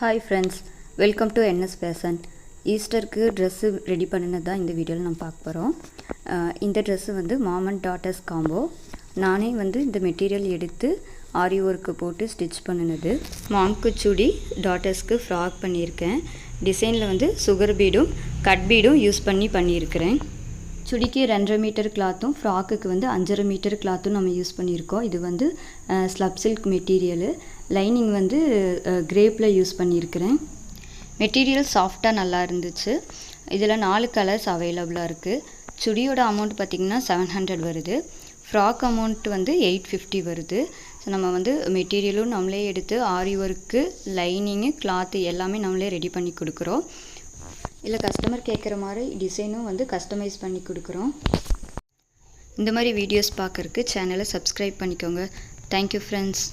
Hi friends, welcome to NS Fashion. ஈஸ்டருக்கு dress ready பண்ணினது தான் இந்த வீடியோவில் நம்ம பார்க்க போகிறோம். இந்த ட்ரெஸ்ஸு வந்து மாம் அண்ட் டாட்டர்ஸ் காம்போ. நானே வந்து இந்த மெட்டீரியல் எடுத்து ஆரி ஒர்க்கு போட்டு ஸ்டிச் பண்ணினது. மாம்க்கு சுடி, டாட்டர்ஸ்க்கு ஃப்ராக் பண்ணியிருக்கேன். டிசைனில் வந்து சுகர் பீடும் கட் பீடும் யூஸ் பண்ணியிருக்கிறேன். சுடிக்கு 2.5 மீட்டர் கிளாத்தும் ஃப்ராக்குக்கு வந்து 5.5 மீட்டர் கிளாத்தும் நம்ம யூஸ் பண்ணியிருக்கோம். இது வந்து ஸ்லப் சில்க் மெட்டீரியலு. லைனிங் வந்து கிரேப்பில் யூஸ் பண்ணியிருக்கிறேன். மெட்டீரியல் சாஃப்டாக நல்லா இருந்துச்சு. இதில் 4 கலர்ஸ் அவைலபிளாக இருக்குது. சுடியோட அமௌண்ட் பார்த்திங்கன்னா 700 வருது. ஃப்ராக் அமௌண்ட் வந்து 850 வருது. ஸோ நம்ம வந்து மெட்டீரியலும் நம்மளே எடுத்து ஆரி ஒர்க்கு, லைனிங்கு, கிளாத்து எல்லாமே நம்மளே ரெடி பண்ணி கொடுக்குறோம். இல்லை கஸ்டமர் கேட்குற மாதிரி டிசைனும் வந்து கஸ்டமைஸ் பண்ணி கொடுக்குறோம். இந்த மாதிரி வீடியோஸ் பார்க்குறக்கு சேனலை சப்ஸ்கிரைப் பண்ணிக்கோங்க. Thank you friends.